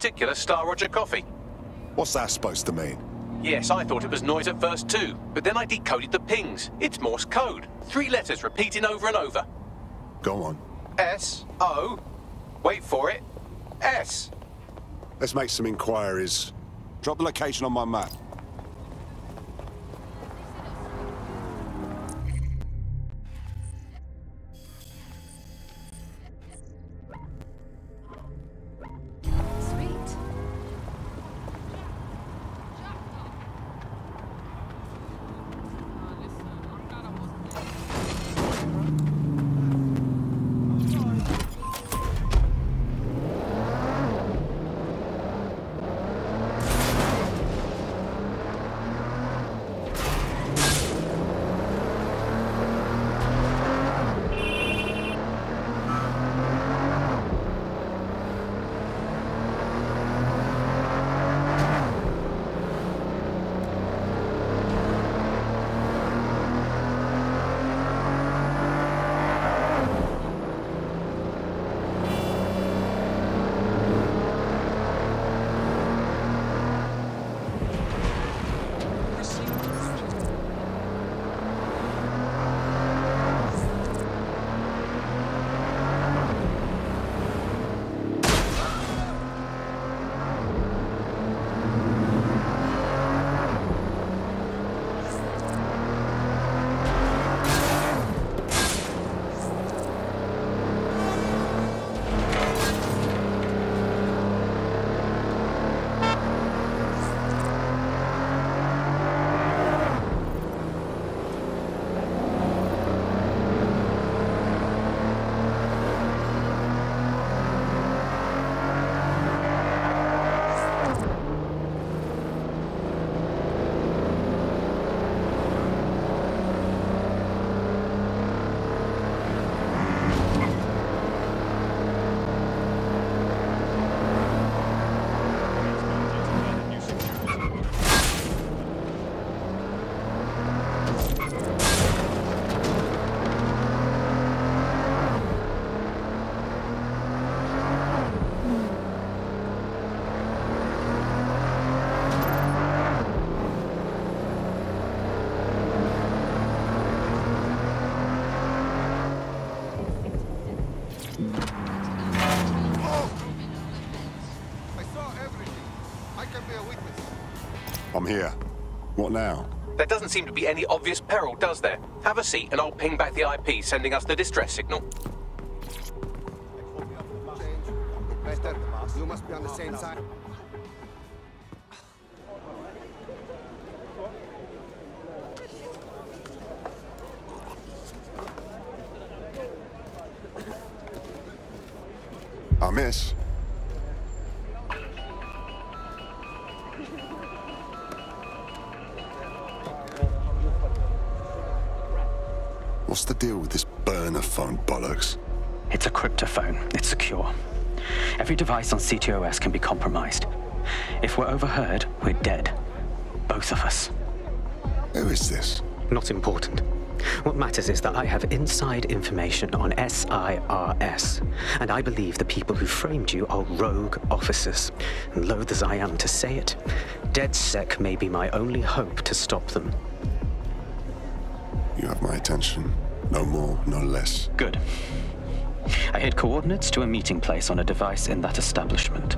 particular Star Roger coffee. What's that supposed to mean? Yes, I thought it was noise at first too, but then I decoded the pings. It's Morse code. 3 letters repeating over and over. Go on. S-O... Wait for it. S. Let's make some inquiries. Drop the location on my map. I'm here. What now? There doesn't seem to be any obvious peril, does there? Have a seat and I'll ping back the IP sending us the distress signal. You must be on the same side. Miss. What's the deal with this burner phone bollocks? It's a cryptophone. It's secure. Every device on CTOS can be compromised. If we're overheard, we're dead. Both of us. Who is this? Not important. What matters is that I have inside information on SIRS, and I believe the people who framed you are rogue officers. And loath as I am to say it, DedSec may be my only hope to stop them. You have my attention. No more, no less. Good. I hid coordinates to a meeting place on a device in that establishment.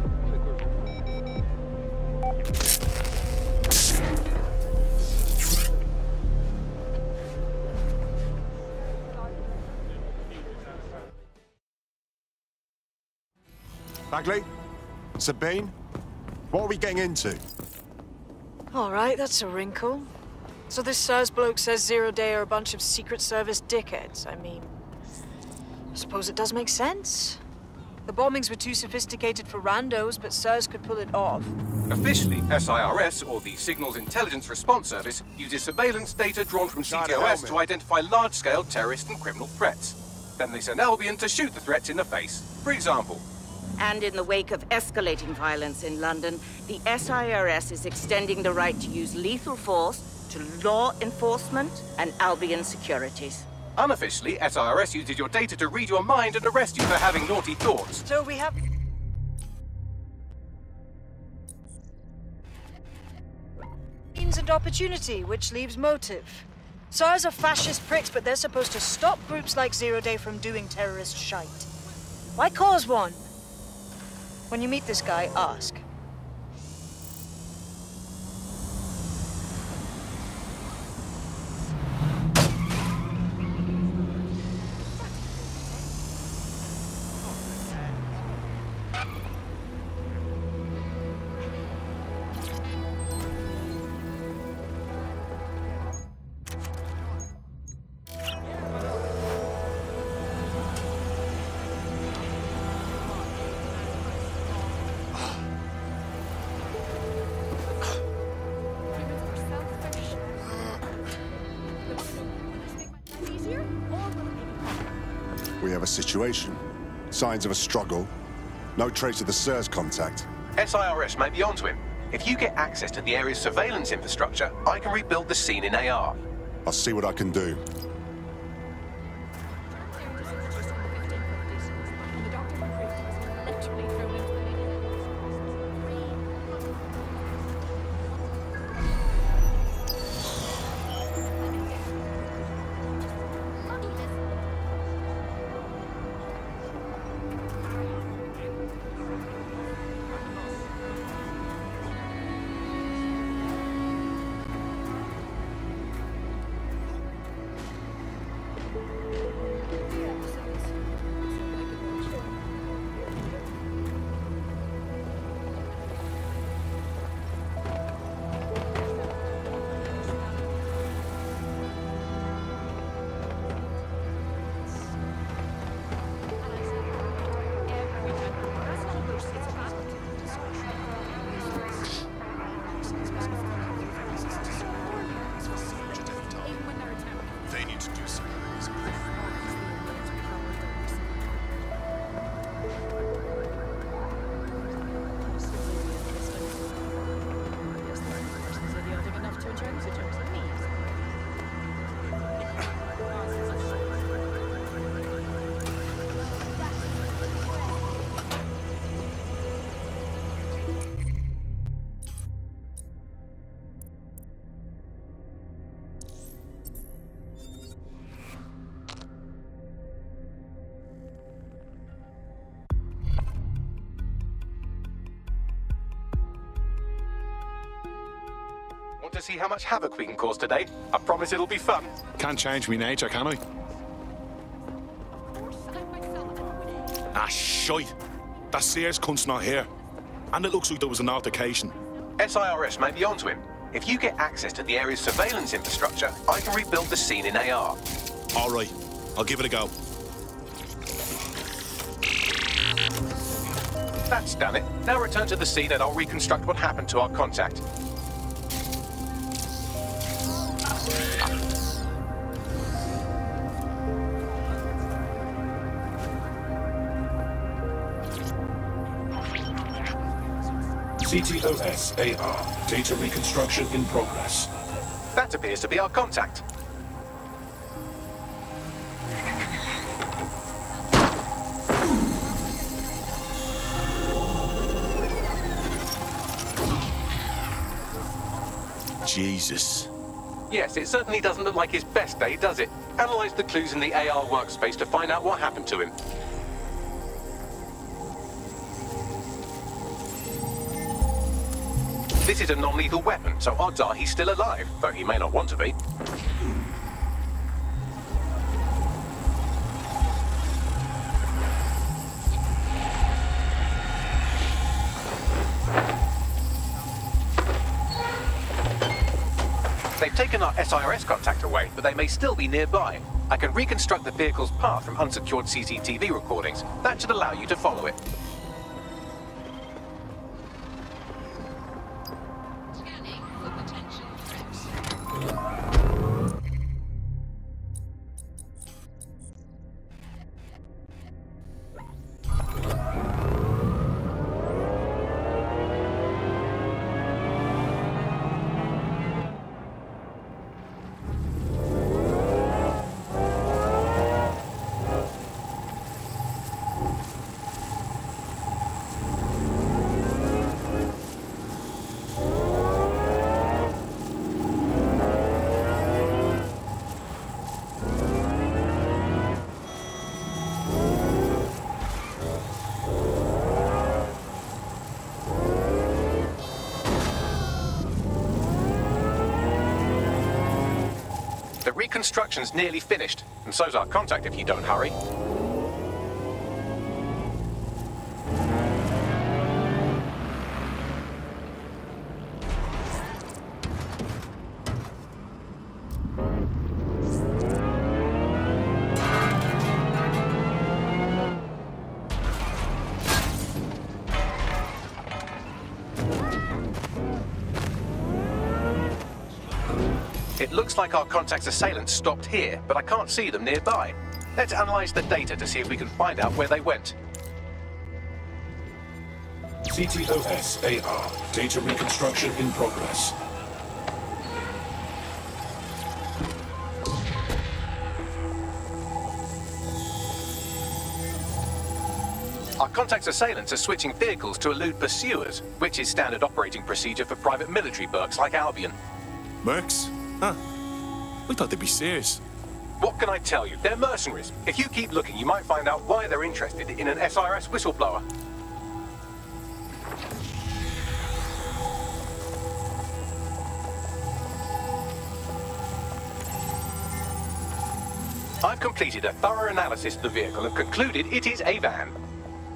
Bagley? Sabine? What are we getting into? All right, that's a wrinkle. So this SIRS bloke says Zero Day are a bunch of Secret Service dickheads. I mean, I suppose it does make sense. The bombings were too sophisticated for randos, but SIRS could pull it off. Officially, SIRS, or the Signals Intelligence Response Service, uses surveillance data drawn from CTOS to identify large-scale terrorist and criminal threats. Then they send Albion to shoot the threats in the face. For example. And in the wake of escalating violence in London, the SIRS is extending the right to use lethal force to law enforcement and Albion securities. Unofficially, SIRS uses your data to read your mind and arrest you for having naughty thoughts. So we have... means and opportunity, which leaves motive. SARS are fascist pricks, but they're supposed to stop groups like Zero Day from doing terrorist shite. Why cause one? When you meet this guy, ask. We have a situation. Signs of a struggle. No trace of the SIRS contact. SIRS may be onto him. If you get access to the area's surveillance infrastructure, I can rebuild the scene in AR. I'll see what I can do. Want to see how much havoc we can cause today? I promise it'll be fun. Can't change me nature, can I? Ah, shite. That Sears cunt's not here. And it looks like there was an altercation. SIRS may be onto him. If you get access to the area's surveillance infrastructure, I can rebuild the scene in AR. All right. I'll give it a go. That's done it. Now return to the scene and I'll reconstruct what happened to our contact. CTOS AR. Data reconstruction in progress. That appears to be our contact. Jesus. Yes, it certainly doesn't look like his best day, does it? Analyze the clues in the AR workspace to find out what happened to him. This is a non-lethal weapon, so odds are he's still alive, though he may not want to be. They've taken our SIRS contact away, but they may still be nearby. I can reconstruct the vehicle's path from unsecured CCTV recordings. That should allow you to follow it. Reconstruction's nearly finished, and so's our contact if you don't hurry. It looks like our contact's assailants stopped here, but I can't see them nearby. Let's analyze the data to see if we can find out where they went. CTOS-AR. Data reconstruction in progress. Our contact's assailants are switching vehicles to elude pursuers, which is standard operating procedure for private military mercs like Albion. Mercs? Huh. We thought they'd be serious. What can I tell you? They're mercenaries. If you keep looking, you might find out why they're interested in an SIRS whistleblower. I've completed a thorough analysis of the vehicle and concluded it is a van.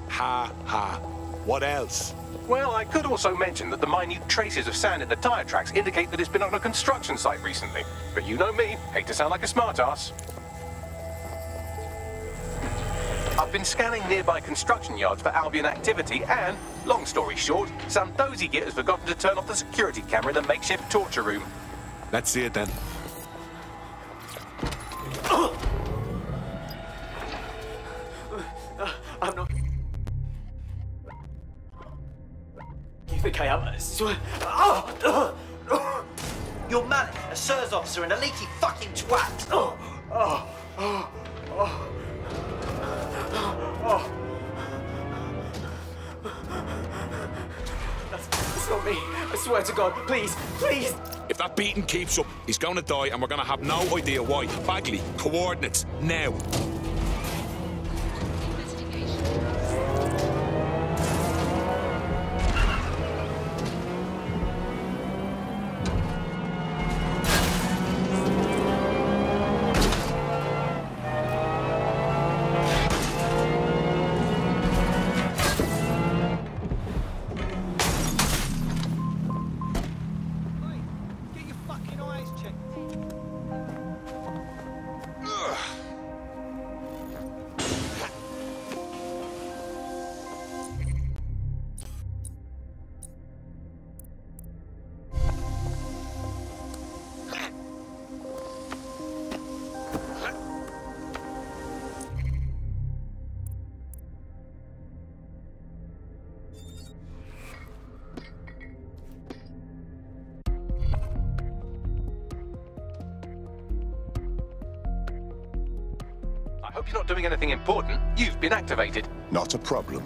Ha ha. What else? Well, I could also mention that the minute traces of sand in the tire tracks indicate that it's been on a construction site recently. But you know me, hate to sound like a smartass. I've been scanning nearby construction yards for Albion activity and, long story short, some dozy git has forgotten to turn off the security camera in the makeshift torture room. Let's see it then. I'm not... You think I am? I swear... You're Malik, a SIRS officer and a leaky fucking twat! That's not me. I swear to God. Please, please. If that beating keeps up, he's gonna die and we're gonna have no idea why. Bagley, coordinates, now. I hope you're not doing anything important. You've been activated. Not a problem.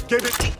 Give it!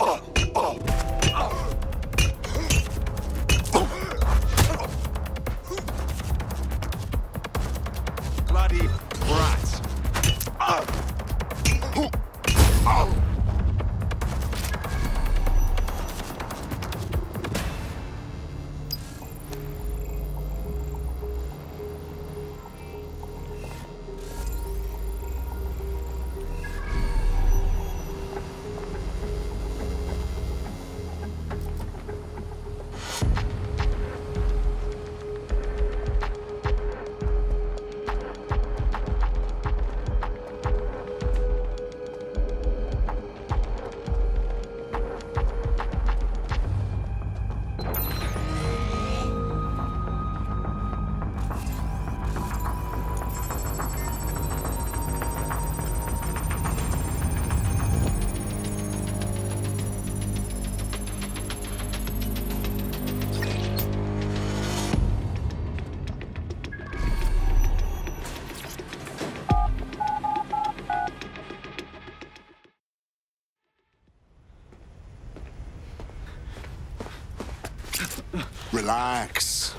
Relax.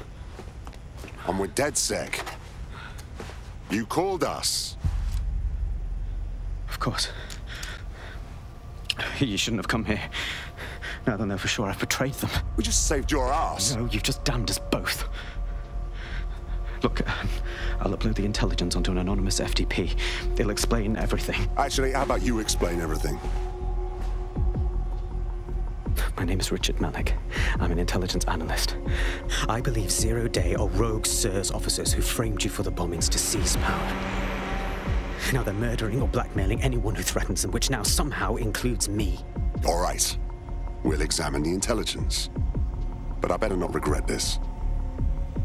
I'm with DedSec. You called us. Of course. You shouldn't have come here. Now they'll know for sure I've betrayed them. We just saved your ass. No, you've just damned us both. Look, I'll upload the intelligence onto an anonymous FTP. They'll explain everything. Actually, how about you explain everything? My name is Richard Malik. I'm an intelligence analyst. I believe Zero Day are rogue SIRS officers who framed you for the bombings to seize power. Now they're murdering or blackmailing anyone who threatens them, which now somehow includes me. All right. We'll examine the intelligence. But I better not regret this.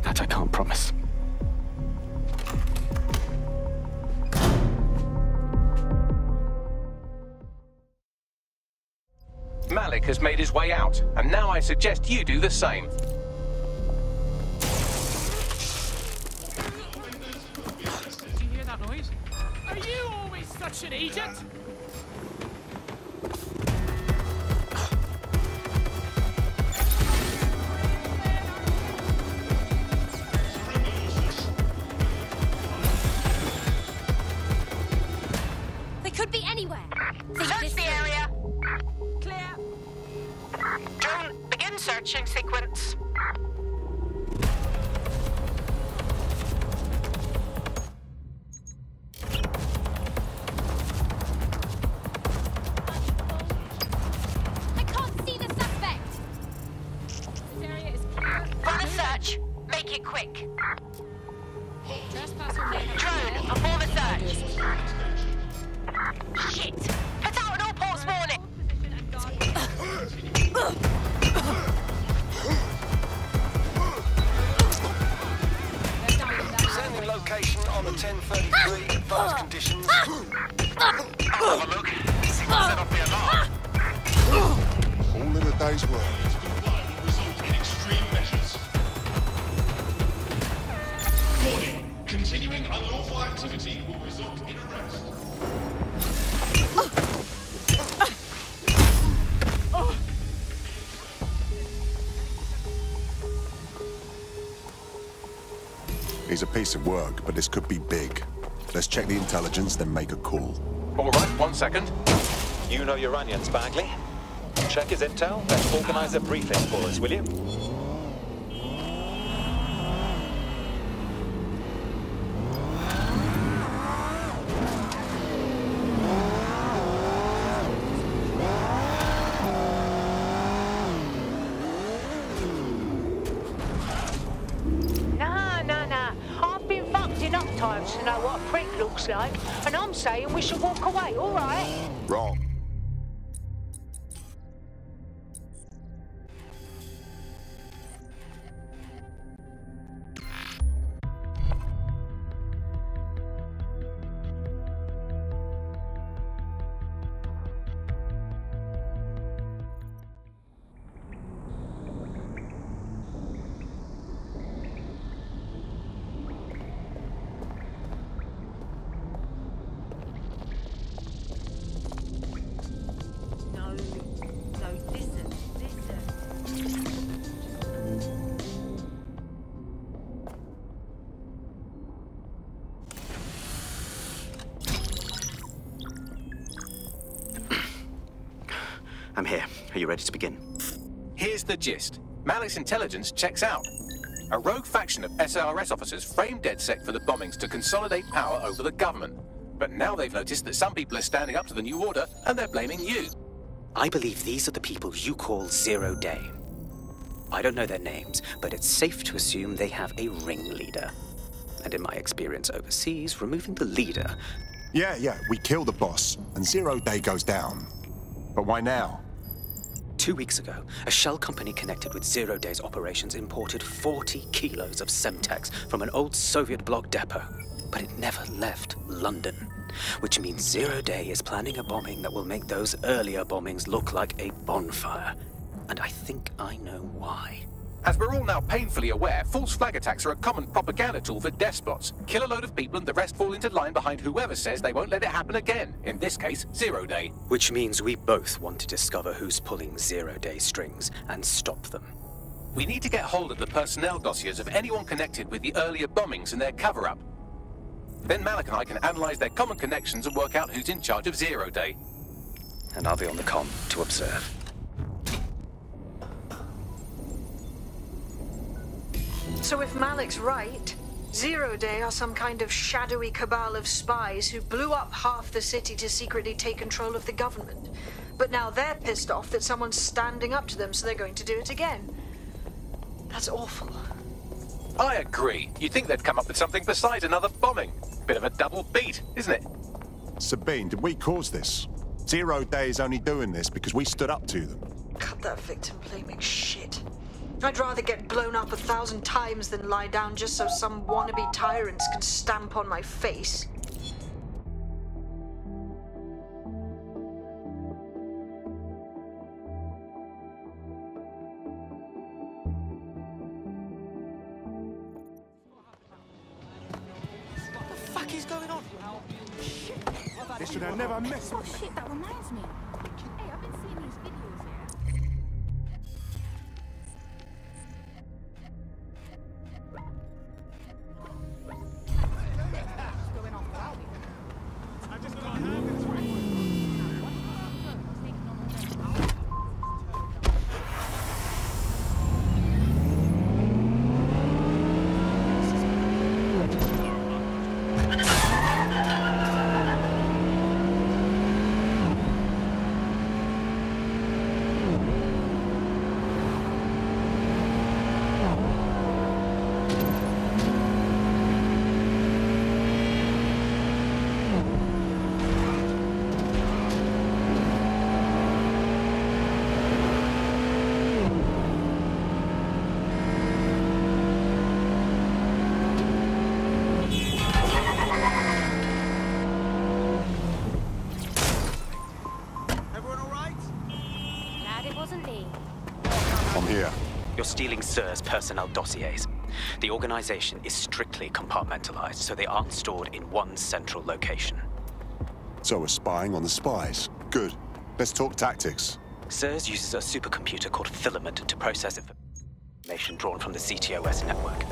That I can't promise. Malik has made his way out, and now I suggest you do the same. Did you hear that noise? Are you always such an agent? They could be anywhere. Search the area. Clear. Drone, begin searching sequence. I can't see the suspect. This area is clear. Run a search. Make it quick. Trespasser may have Drone, perform a search. Shit! Put out an all-ports warning! Sending location on the 1033, advanced conditions. I'll have a look. See what set off the alarm. All in a day's work. Warning. Continuing unlawful activity will result in arrest. He's a piece of work, but this could be big. Let's check the intelligence, then make a call. All right, 1 second. You know your onions, Bagley. Check his intel, then organize a briefing for us, will you? Nah. I've been fucked enough times to know what a prick looks like, and I'm saying we should walk away, all right? Wrong. I'm here. Are you ready to begin? Here's the gist. Malik's intelligence checks out. A rogue faction of SARS officers framed DedSec for the bombings to consolidate power over the government. But now they've noticed that some people are standing up to the new order, and they're blaming you. I believe these are the people you call Zero Day. I don't know their names, but it's safe to assume they have a ringleader. And in my experience overseas, removing the leader... Yeah, we kill the boss, and Zero Day goes down. But why now? 2 weeks ago, a shell company connected with Zero Day's operations imported 40 kilos of Semtex from an old Soviet bloc depot. But it never left London, which means Zero Day is planning a bombing that will make those earlier bombings look like a bonfire. And I think I know why. As we're all now painfully aware, false flag attacks are a common propaganda tool for despots. Kill a load of people and the rest fall into line behind whoever says they won't let it happen again. In this case, Zero Day. Which means we both want to discover who's pulling Zero Day strings and stop them. We need to get hold of the personnel dossiers of anyone connected with the earlier bombings and their cover-up. Then Malik and I can analyze their common connections and work out who's in charge of Zero Day. And I'll be on the comm to observe. So if Malik's right, Zero Day are some kind of shadowy cabal of spies who blew up half the city to secretly take control of the government. But now they're pissed off that someone's standing up to them, so they're going to do it again. That's awful. I agree. You'd think they'd come up with something besides another bombing. Bit of a double beat, isn't it? Sabine, did we cause this? Zero Day is only doing this because we stood up to them. Cut that victim blaming shit. I'd rather get blown up 1,000 times than lie down just so some wannabe tyrants can stamp on my face. What the fuck is going on? They should have never messed with me. Shit, that reminds me. Hey, I've been seeing these videos here. You're stealing SIR's personnel dossiers. The organization is strictly compartmentalized, so they aren't stored in one central location. So we're spying on the spies. Good. Let's talk tactics. SIRS uses a supercomputer called Filament to process information drawn from the CTOS network.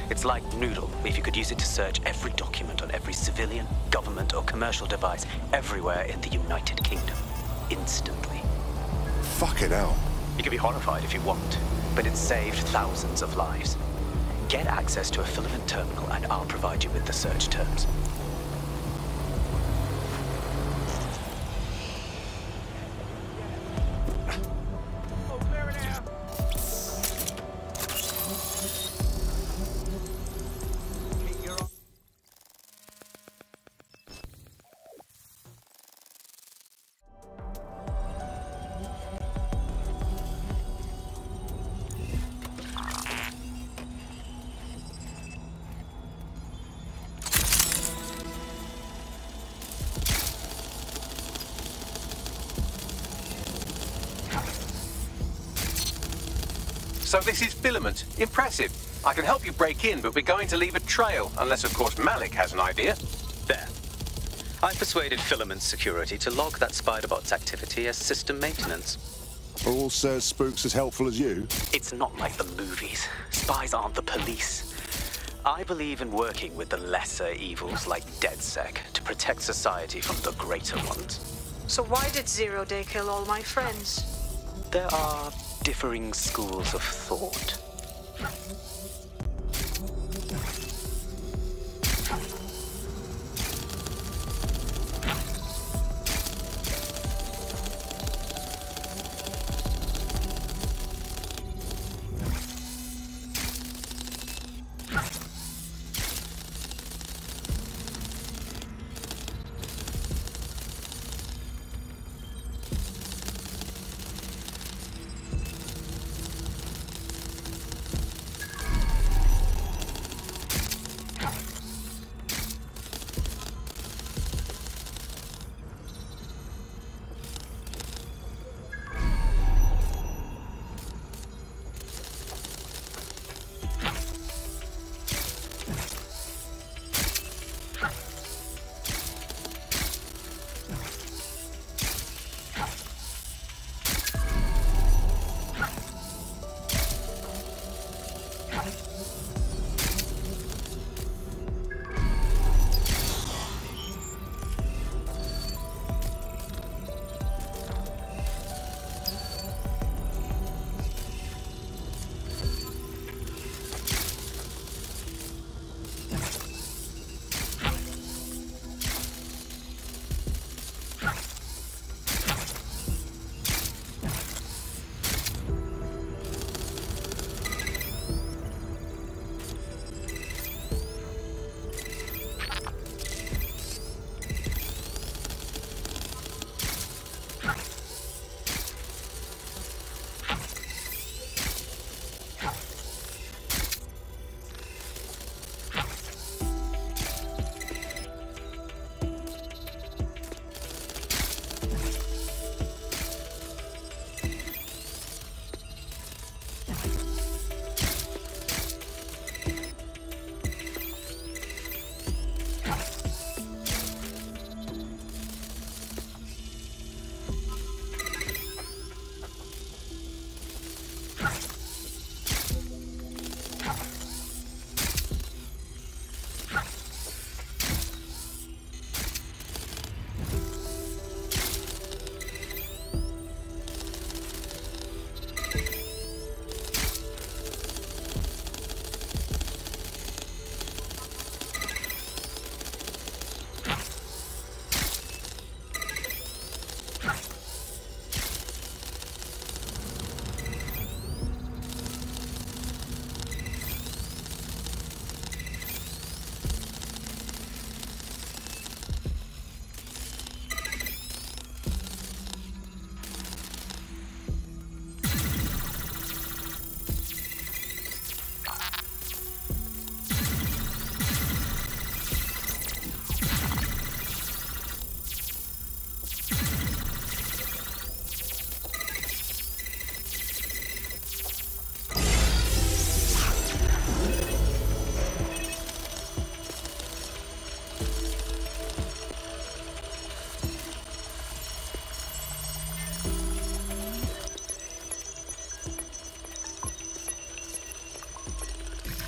It's like Noodle, if you could use it to search every document on every civilian, government, or commercial device everywhere in the United Kingdom. Instantly. Fucking hell. You can be horrified if you want, but it's saved thousands of lives. Get access to a Filament terminal and I'll provide you with the search terms. So this is Filament. Impressive. I can help you break in, but we're going to leave a trail, unless of course Malik has an idea. There. I persuaded Filament Security to log that Spiderbot's activity as system maintenance. Are all SIRS spooks as helpful as you? It's not like the movies. Spies aren't the police. I believe in working with the lesser evils like DedSec to protect society from the greater ones. So why did Zero Day kill all my friends? There are differing schools of thought.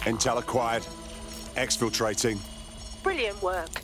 Intel acquired. Exfiltrating. Brilliant work.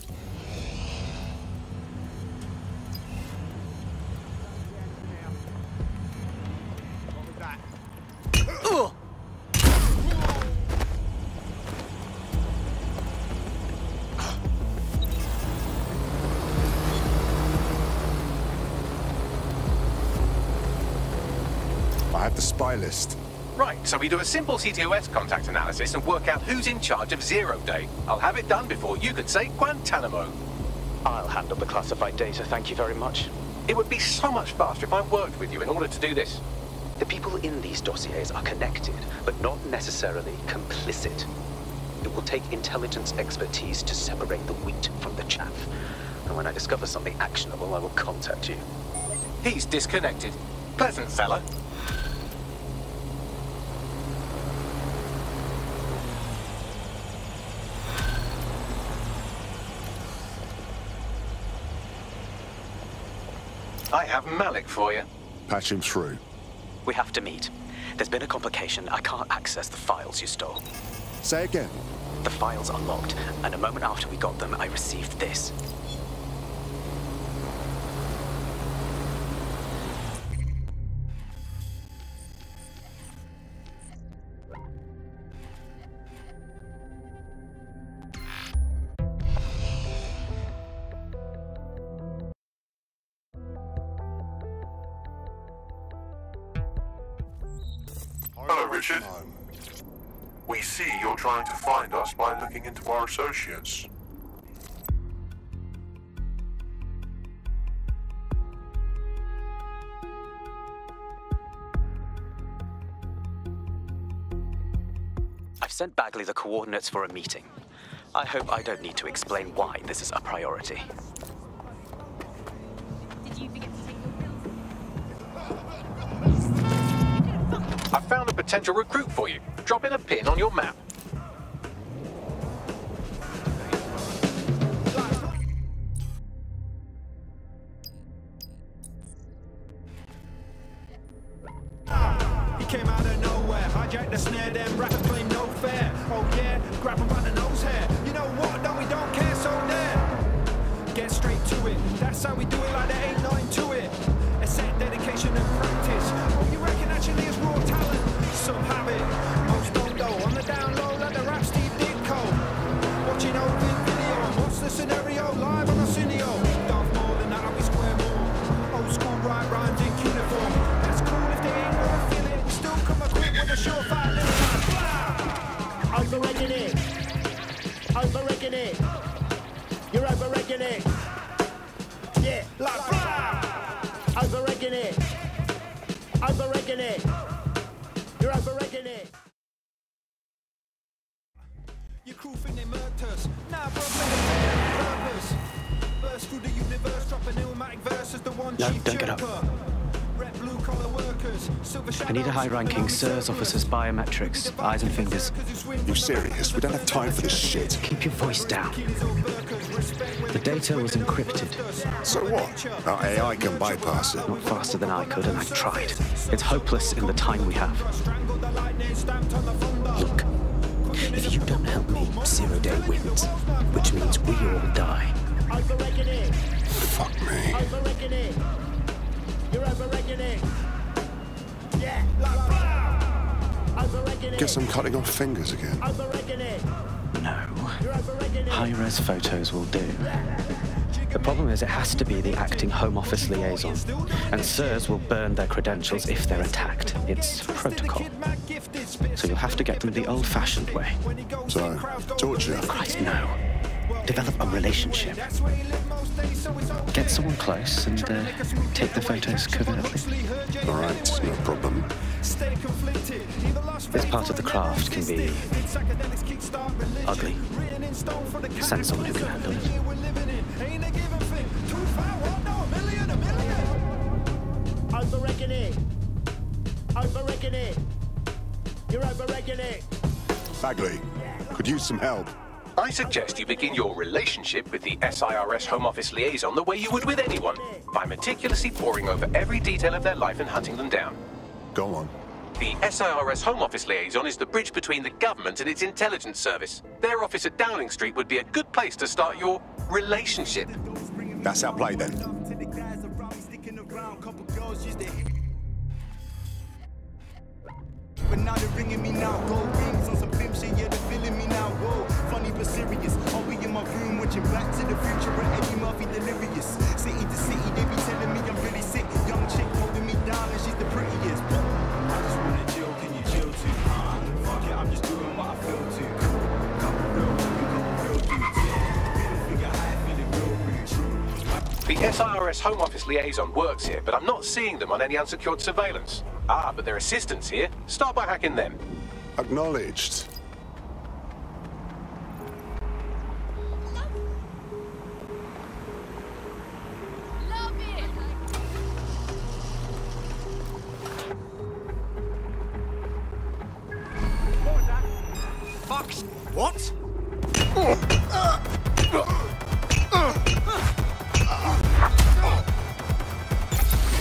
I have the spy list. Right, so we do a simple CTOS contact analysis and work out who's in charge of 0 Day. I'll have it done before you could say Guantanamo. I'll handle the classified data, thank you very much. It would be so much faster if I worked with you in order to do this. The people in these dossiers are connected, but not necessarily complicit. It will take intelligence expertise to separate the wheat from the chaff. And when I discover something actionable, I will contact you. He's disconnected. Pleasant fella. I have Malik for you. Patch him through. We have to meet. There's been a complication. I can't access the files you stole. Say again. The files are locked, and a moment after we got them, I received this. Hello, Richard. We see you're trying to find us by looking into our associates. I've sent Bagley the coordinates for a meeting. I hope I don't need to explain why this is a priority. Did you forget to take your pills? I found a potential recruit for you. Drop in a pin on your map. He came out of nowhere, hijacked the snare, then rappers claim no fair. Oh yeah, grab him by the nose hair. You know what, no we don't care, so there. Get straight to it, that's how we do it, like there ain't nothing to it. A set dedication and practice. Oh, you reckon actually it's raw talent? Some have it, most don't know. On the down low, like the rap Steve Ditko. Watching old big video, what's the scenario? Live on a cineo. Darth more than that, we square more. Old school right rhymes in uniform. That's cool if they ain't gonna feel it. We still come equipped with a surefire lyric. Overrating it. Overrating it. You're overrating it. Yeah, like blah. Overrating it. Overrating it. You're overrating it. Your crew think they murked us. Nah, bro, think purpose. Burst through the universe, drop an illmatic verse as the one No, chief don't get up. Red blue collar workers, silver I need a high-ranking SIRS officer's biometrics, eyes and fingers. You serious? We don't have time for this shit. Keep your voice down. The data was encrypted. So what? Our AI can bypass it. Not faster than I could, and I've tried. It's hopeless in the time we have. Look, if you don't help me, 0 Day wins, which means we all die. Fuck me. Overrating it. You're overrating it. Yeah, like overrating it. Guess I'm cutting off fingers again. Overrating it. No. High-res photos will do. The problem is it has to be the acting Home Office liaison, and SIRS will burn their credentials if they're attacked. It's protocol. So you'll have to get them the old-fashioned way. So, torture? Christ, no. Develop a relationship. Get someone close and take the photos covertly. All right, no problem. This part of the craft can be ugly. Send someone who can handle it. Overrating it. Overrating it. You're overrating it. Bagley, could use some help. I suggest you begin your relationship with the SIRS Home Office liaison the way you would with anyone, by meticulously poring over every detail of their life and hunting them down. Go on. The SIRS Home Office liaison is the bridge between the government and its intelligence service. Their office at Downing Street would be a good place to start your relationship. That's our play then. But now they're ringing me now, gold rings on some pimp shit, yeah, they're feeling me now, whoa. Funny but serious, I'll be in my room watching Back to the Future and Eddie Murphy delirious. City to city, they be telling me I'm really sick. Young chick holding me down and she's the prettiest. I just wanna chill, can you chill too? Fuck it, I'm just doing what I feel to. Couple real women, couple real dudes, yeah. Middle figure high, feeling real, really true. The SIRS Home Office liaison works here, but I'm not seeing them on any unsecured surveillance. Ah, but their assistants here. Start by hacking them. Acknowledged. Love it! Fuck! What?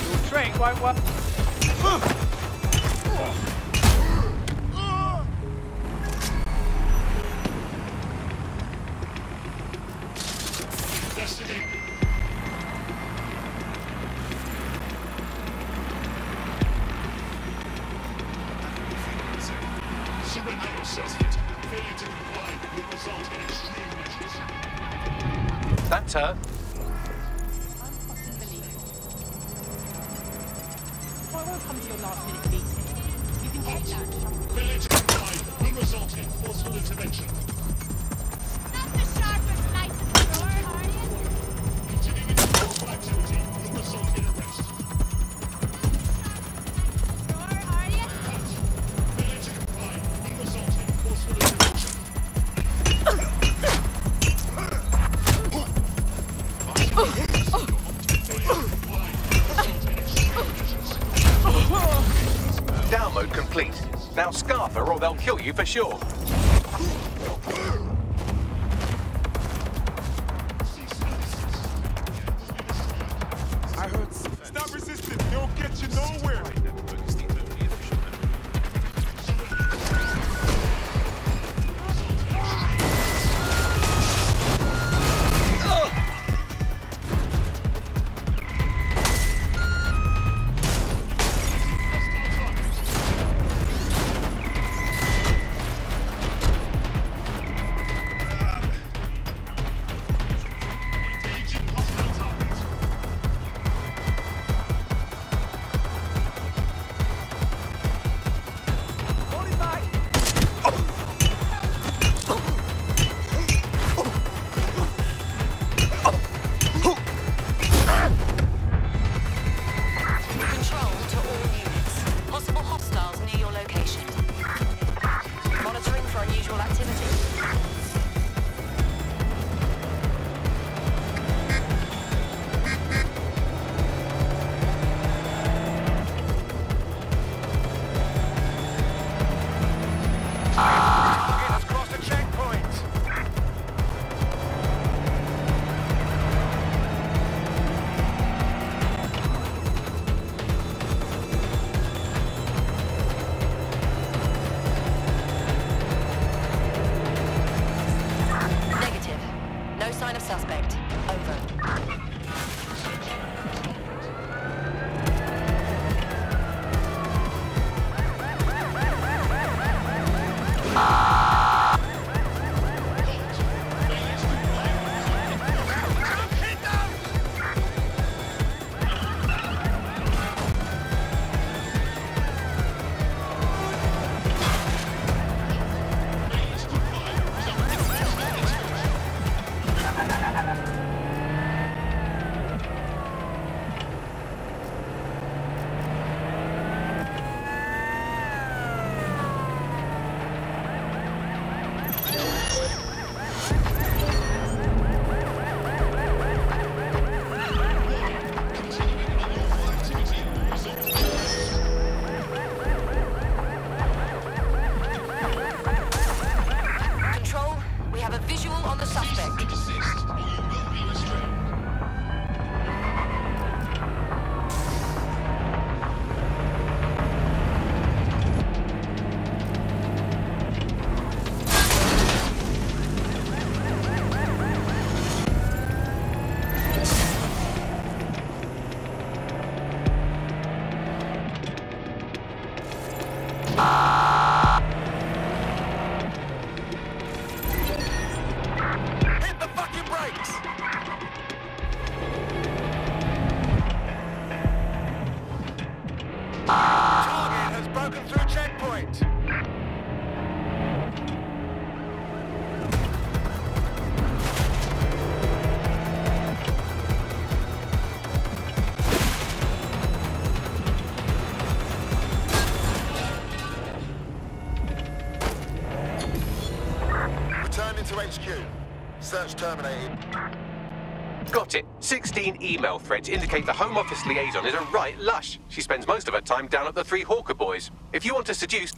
Your trick won't work. That's her. I won't come to your last minute meeting. You can get that. Failure to comply will result in forceful intervention. Not the sharpest knife in the drawer, are you? Continuing forceful activity will result in arrest. Drawer, are you? Failure to comply will result in forceful intervention. Download complete. Now scarf her or they'll kill you for sure. I heard. Stop resisting. They'll get you nowhere. Let's cross the checkpoint. Negative. No sign of suspect. Over. Target has broken through checkpoint. Returning to HQ. Search terminated. Got it. 16 email threads indicate the Home Office liaison is a right lush. She spends most of her time down at the Three Hawker Boys. If you want to seduce...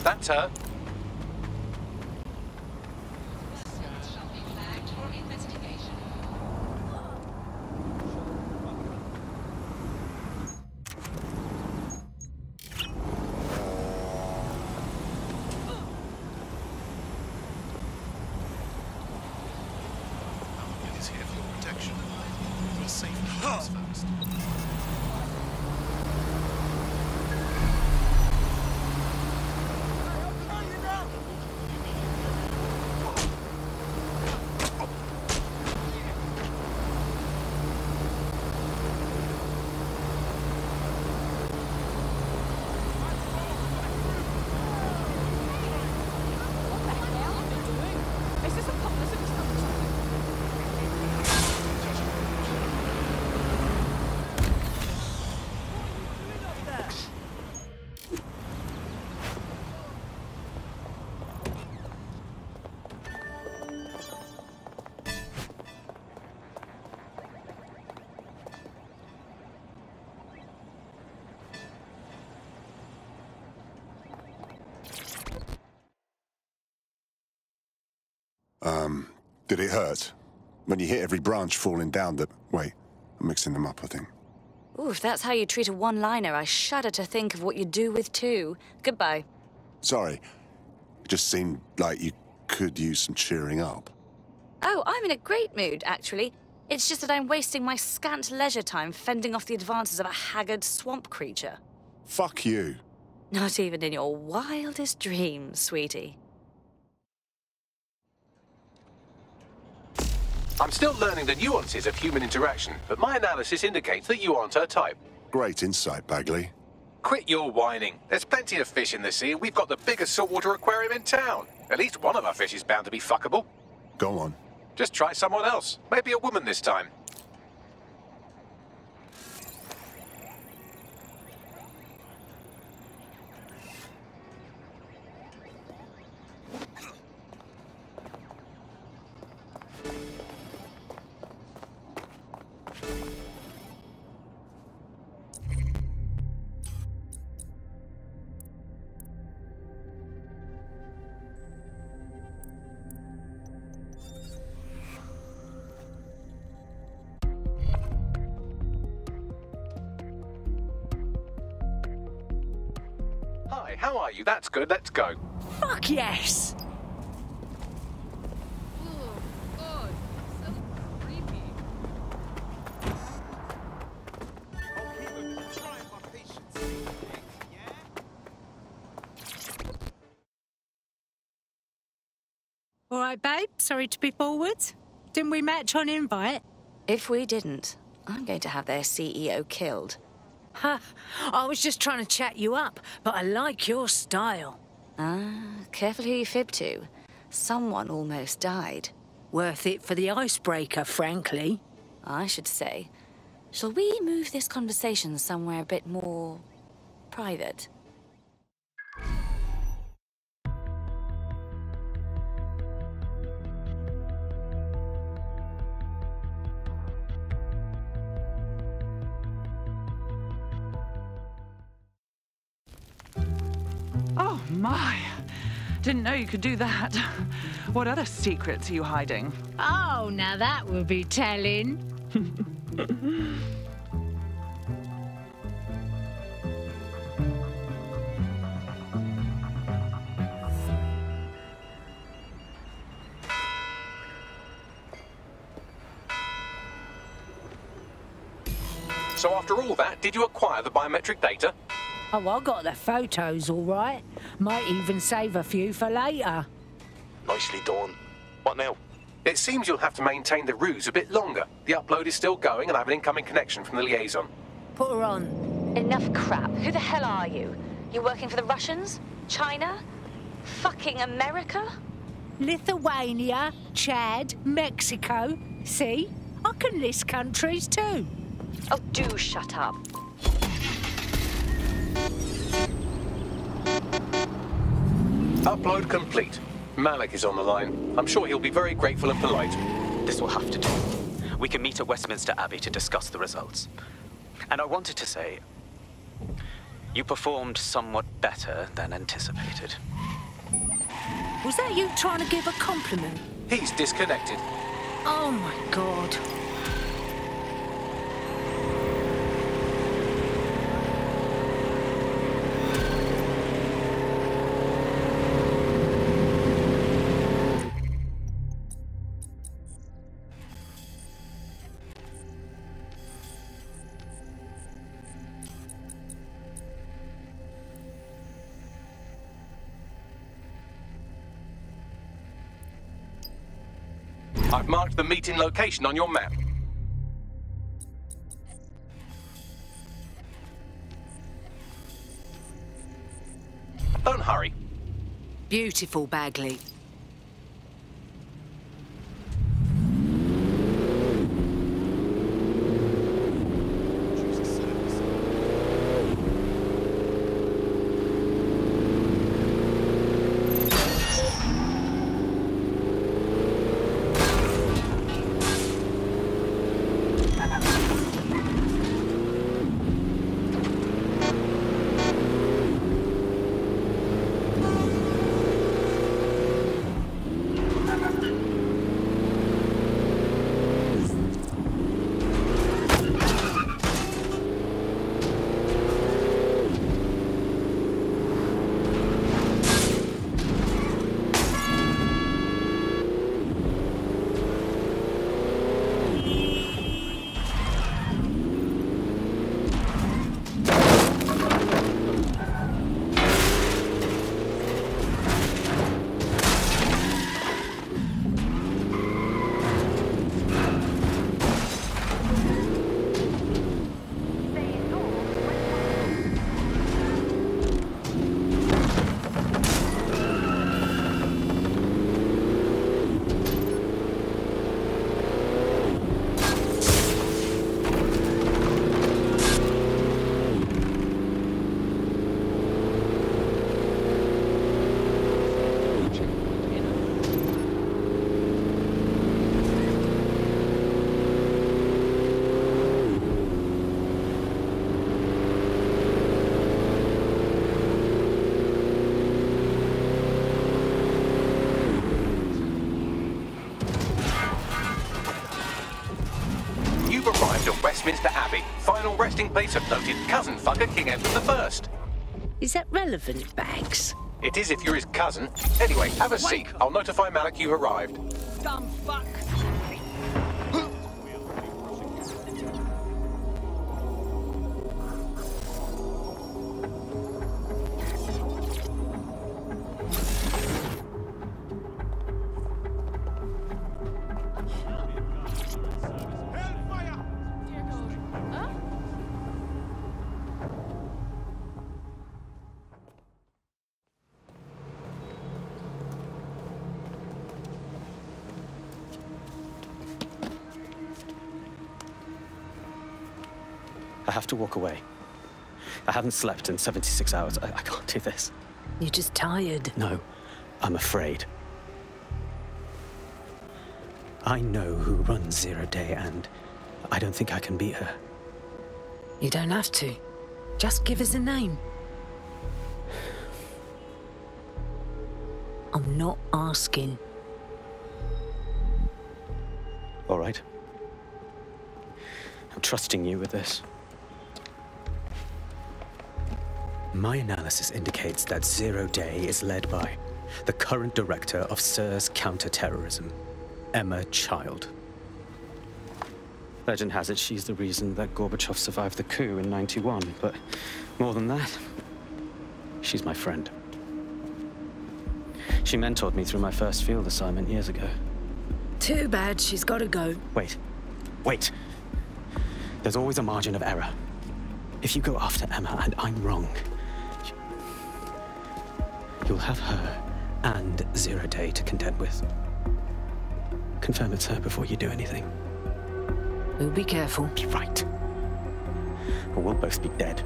That's her. Is here for your protection. For safety comes first. Did it hurt? When you hit every branch falling down that... Wait, I'm mixing them up, I think. Ooh, if that's how you treat a one-liner, I shudder to think of what you do with two. Goodbye. Sorry. It just seemed like you could use some cheering up. Oh, I'm in a great mood, actually. It's just that I'm wasting my scant leisure time fending off the advances of a haggard swamp creature. Fuck you. Not even in your wildest dreams, sweetie. I'm still learning the nuances of human interaction, but my analysis indicates that you aren't her type. Great insight, Bagley. Quit your whining. There's plenty of fish in the sea, and we've got the biggest saltwater aquarium in town. At least one of our fish is bound to be fuckable. Go on. Just try someone else. Maybe a woman this time. Hi, how are you? That's good. Let's go. Fuck yes! All right, babe. Sorry to be forward. Didn't we match on invite? If we didn't, I'm going to have their CEO killed. Ha! I was just trying to chat you up, but I like your style. Ah, careful who you fib to. Someone almost died. Worth it for the icebreaker, frankly. I should say. Shall we move this conversation somewhere a bit more private? Oh, my. Didn't know you could do that. What other secrets are you hiding? Oh, now that would be telling. So after all that, did you acquire the biometric data? Oh, I got the photos, all right. Might even save a few for later. Nicely done. What now? It seems you'll have to maintain the ruse a bit longer. The upload is still going and I have an incoming connection from the liaison. Put her on. Enough crap. Who the hell are you? You working for the Russians? China? Fucking America? Lithuania, Chad, Mexico. See? I can list countries too. Oh, do shut up. Upload complete. Malik is on the line. I'm sure he'll be very grateful and polite. This will have to do. We can meet at Westminster Abbey to discuss the results. And I wanted to say, you performed somewhat better than anticipated. Was that you trying to give a compliment? He's disconnected. Oh my God. I've marked the meeting location on your map. Don't hurry. Beautiful, Bagley. Westminster Abbey. Final resting place of noted cousin fucker King Edward I. Is that relevant, Bags? It is if you're his cousin. Anyway, have a seat. I'll notify Malik you've arrived. Dumb fuck. have to walk away. I haven't slept in 76 hours. I can't do this. You're just tired. No, I'm afraid. I know who runs Zero Day, and I don't think I can beat her. You don't have to. Just give us a name. I'm not asking. All right. I'm trusting you with this. My analysis indicates that Zero Day is led by the current director of SIRS counter-terrorism, Emma Child. Legend has it she's the reason that Gorbachev survived the coup in '91, but more than that, she's my friend. She mentored me through my first field assignment years ago. Too bad she's got to go. Wait. There's always a margin of error. If you go after Emma and I'm wrong, you'll have her and Zero Day to contend with. Confirm it's her before you do anything. We'll be careful. Be right. Or we'll both be dead.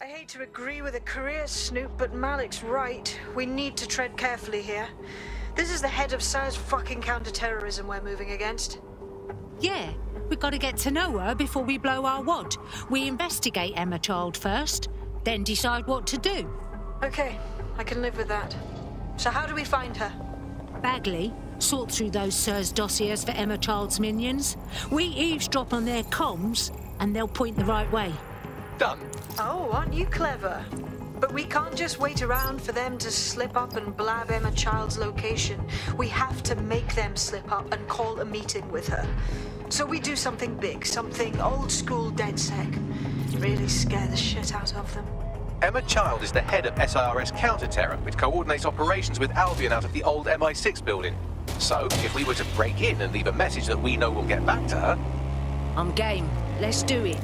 I hate to agree with a career snoop, but Malik's right. We need to tread carefully here. This is the head of SIRS fucking counter-terrorism we're moving against. Yeah, we've got to get to know her before we blow our wad. We investigate Emma Child first, then decide what to do. Okay, I can live with that. So how do we find her? Bagley, sort through those SIRS dossiers for Emma Child's minions. We eavesdrop on their comms, and they'll point the right way. Done. Oh, aren't you clever? But we can't just wait around for them to slip up and blab Emma Child's location. We have to make them slip up and call a meeting with her. So we do something big, something old-school DedSec. Really scare the shit out of them. Emma Child is the head of SIRS counter-terror, which coordinates operations with Albion out of the old MI6 building. So, if we were to break in and leave a message that we know will get back to her... I'm game. Let's do it.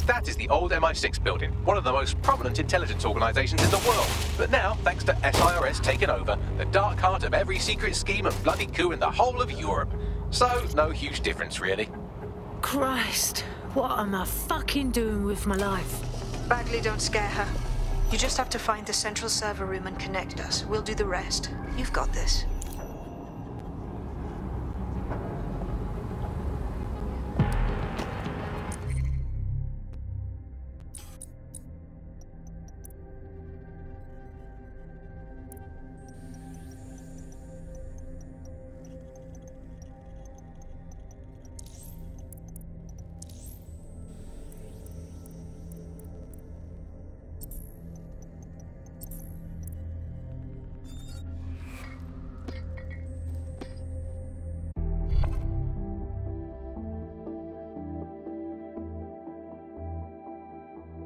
That is the old MI6 building, one of the most prominent intelligence organizations in the world. But now, thanks to SIRS taking over, the dark heart of every secret scheme and bloody coup in the whole of Europe. So, no huge difference, really. Christ, what am I fucking doing with my life? Bagley, don't scare her. You just have to find the central server room and connect us. We'll do the rest. You've got this.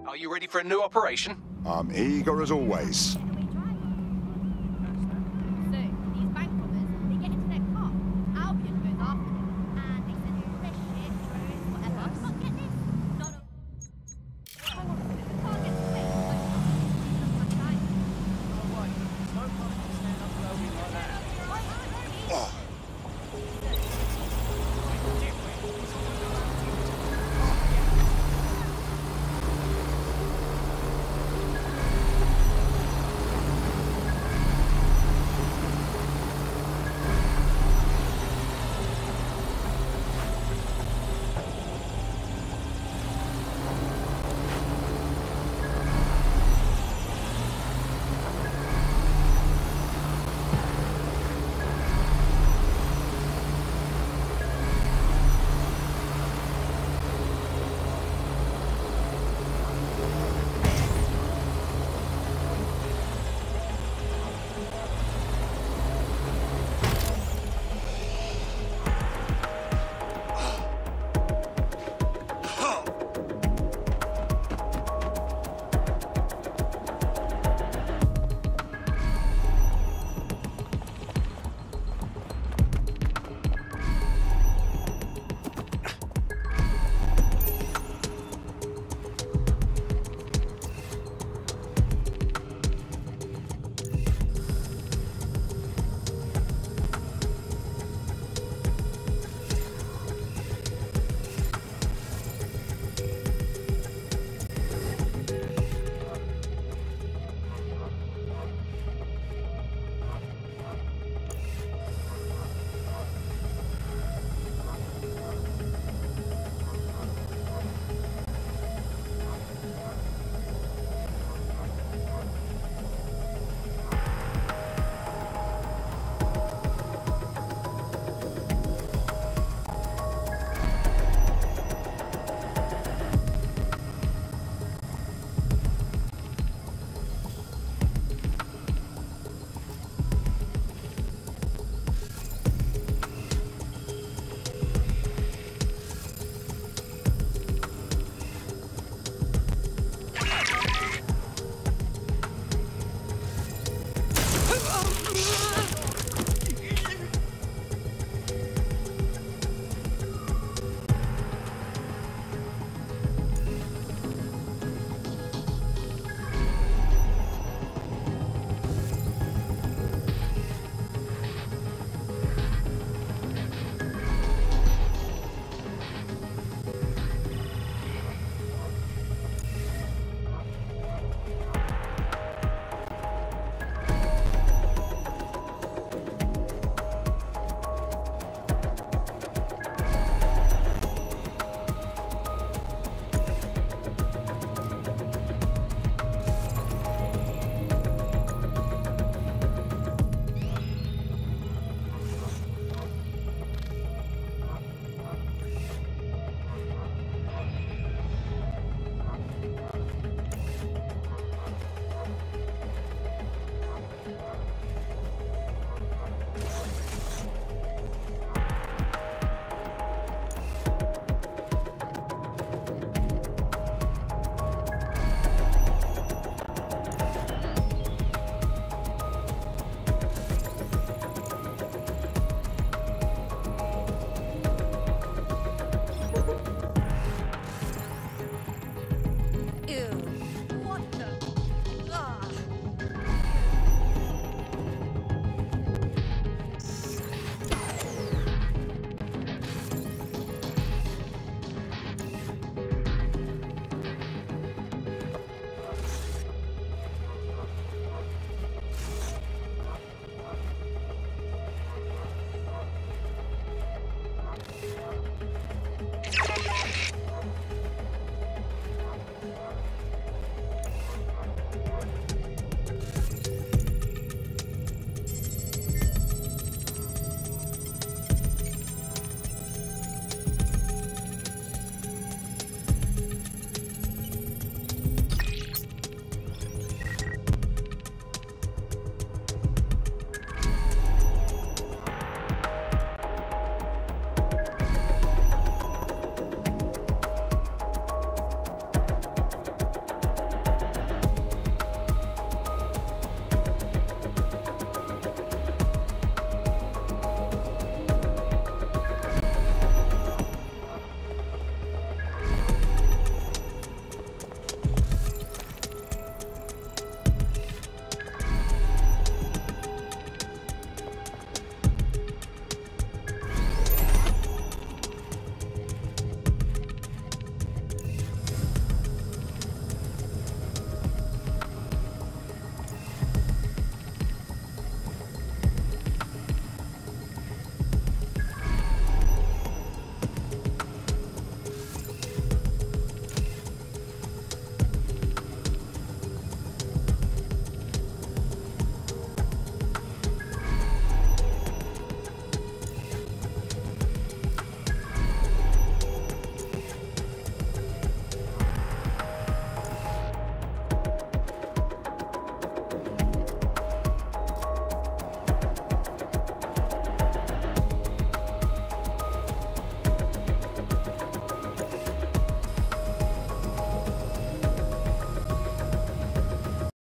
Are you ready for a new operation? I'm eager as always.